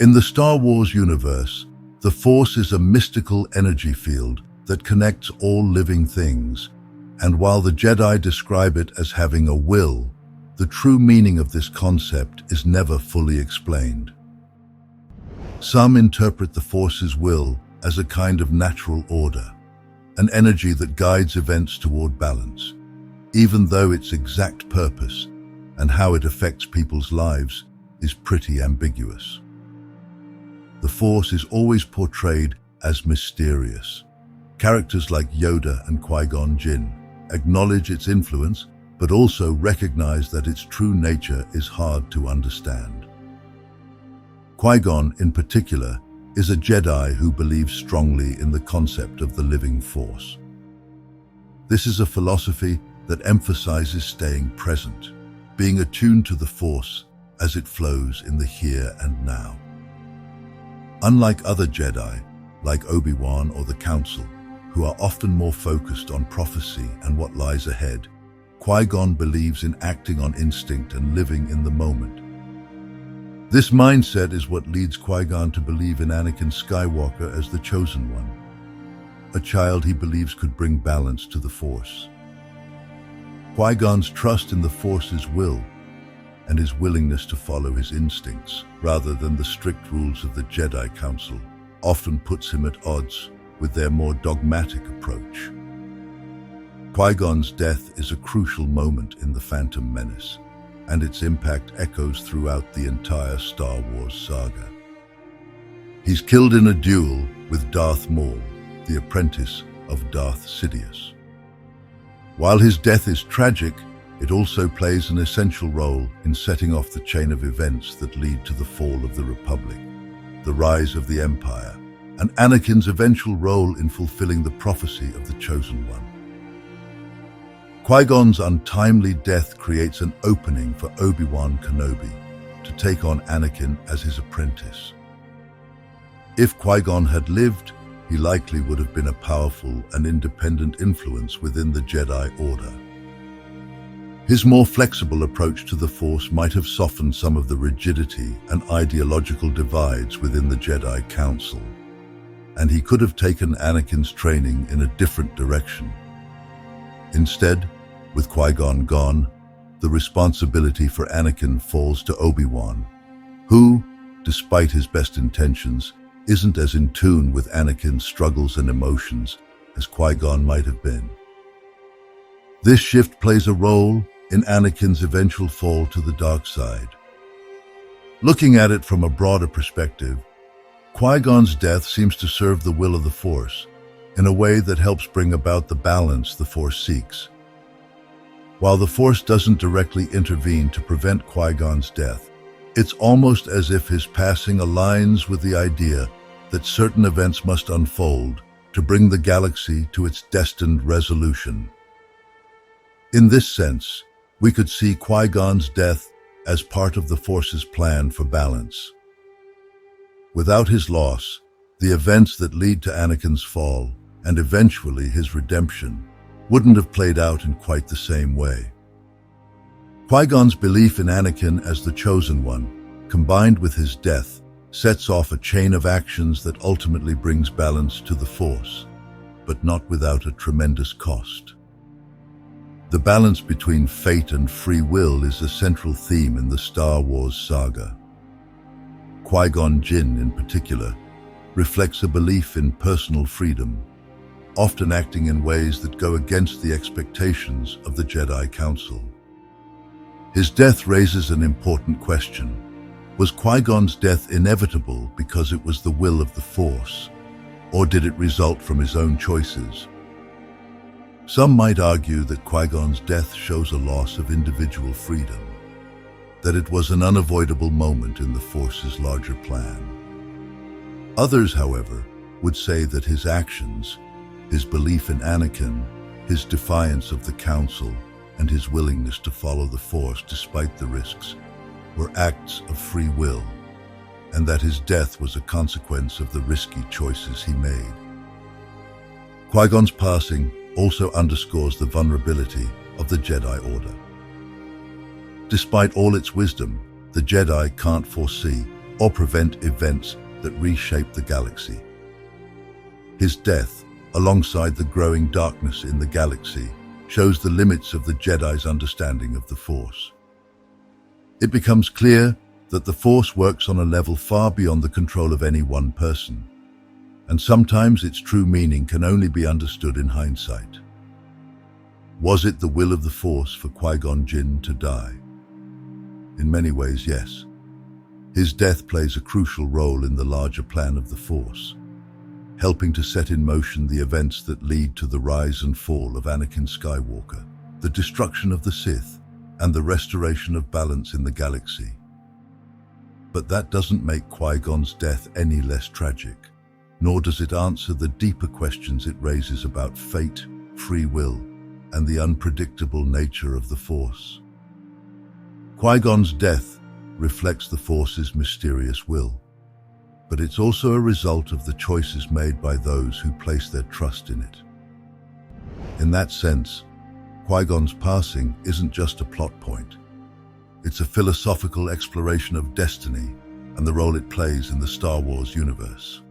In the Star Wars universe, the Force is a mystical energy field that connects all living things, and while the Jedi describe it as having a will, the true meaning of this concept is never fully explained. Some interpret the Force's will as a kind of natural order, an energy that guides events toward balance, even though its exact purpose and how it affects people's lives is pretty ambiguous. The Force is always portrayed as mysterious. Characters like Yoda and Qui-Gon Jinn acknowledge its influence, but also recognize that its true nature is hard to understand. Qui-Gon, in particular, is a Jedi who believes strongly in the concept of the living Force. This is a philosophy that emphasizes staying present, being attuned to the Force as it flows in the here and now. Unlike other Jedi, like Obi-Wan or the Council, who are often more focused on prophecy and what lies ahead, Qui-Gon believes in acting on instinct and living in the moment. This mindset is what leads Qui-Gon to believe in Anakin Skywalker as the Chosen One, a child he believes could bring balance to the Force. Qui-Gon's trust in the Force's will and his willingness to follow his instincts rather than the strict rules of the Jedi Council often puts him at odds with their more dogmatic approach. Qui-Gon's death is a crucial moment in The Phantom Menace, and its impact echoes throughout the entire Star Wars saga. He's killed in a duel with Darth Maul, the apprentice of Darth Sidious. While his death is tragic, it also plays an essential role in setting off the chain of events that lead to the fall of the Republic, the rise of the Empire, and Anakin's eventual role in fulfilling the prophecy of the Chosen One. Qui-Gon's untimely death creates an opening for Obi-Wan Kenobi to take on Anakin as his apprentice. If Qui-Gon had lived, he likely would have been a powerful and independent influence within the Jedi Order. His more flexible approach to the Force might have softened some of the rigidity and ideological divides within the Jedi Council, and he could have taken Anakin's training in a different direction. Instead, with Qui-Gon gone, the responsibility for Anakin falls to Obi-Wan, who, despite his best intentions, isn't as in tune with Anakin's struggles and emotions as Qui-Gon might have been. This shift plays a role in Anakin's eventual fall to the dark side. Looking at it from a broader perspective, Qui-Gon's death seems to serve the will of the Force in a way that helps bring about the balance the Force seeks. While the Force doesn't directly intervene to prevent Qui-Gon's death, it's almost as if his passing aligns with the idea that certain events must unfold to bring the galaxy to its destined resolution. In this sense, we could see Qui-Gon's death as part of the Force's plan for balance. Without his loss, the events that lead to Anakin's fall and eventually his redemption wouldn't have played out in quite the same way. Qui-Gon's belief in Anakin as the Chosen One, combined with his death, sets off a chain of actions that ultimately brings balance to the Force, but not without a tremendous cost. The balance between fate and free will is a central theme in the Star Wars saga. Qui-Gon Jinn, in particular, reflects a belief in personal freedom, often acting in ways that go against the expectations of the Jedi Council. His death raises an important question. Was Qui-Gon's death inevitable because it was the will of the Force, or did it result from his own choices? Some might argue that Qui-Gon's death shows a loss of individual freedom, that it was an unavoidable moment in the Force's larger plan. Others, however, would say that his actions, his belief in Anakin, his defiance of the Council, and his willingness to follow the Force despite the risks, were acts of free will, and that his death was a consequence of the risky choices he made. Qui-Gon's passing also underscores the vulnerability of the Jedi Order. Despite all its wisdom, the Jedi can't foresee or prevent events that reshape the galaxy. His death, alongside the growing darkness in the galaxy, shows the limits of the Jedi's understanding of the Force. It becomes clear that the Force works on a level far beyond the control of any one person, and sometimes its true meaning can only be understood in hindsight. Was it the will of the Force for Qui-Gon Jinn to die? In many ways, yes. His death plays a crucial role in the larger plan of the Force, helping to set in motion the events that lead to the rise and fall of Anakin Skywalker, the destruction of the Sith, and the restoration of balance in the galaxy. But that doesn't make Qui-Gon's death any less tragic, nor does it answer the deeper questions it raises about fate, free will, and the unpredictable nature of the Force. Qui-Gon's death reflects the Force's mysterious will, but it's also a result of the choices made by those who place their trust in it. In that sense, Qui-Gon's passing isn't just a plot point. It's a philosophical exploration of destiny and the role it plays in the Star Wars universe.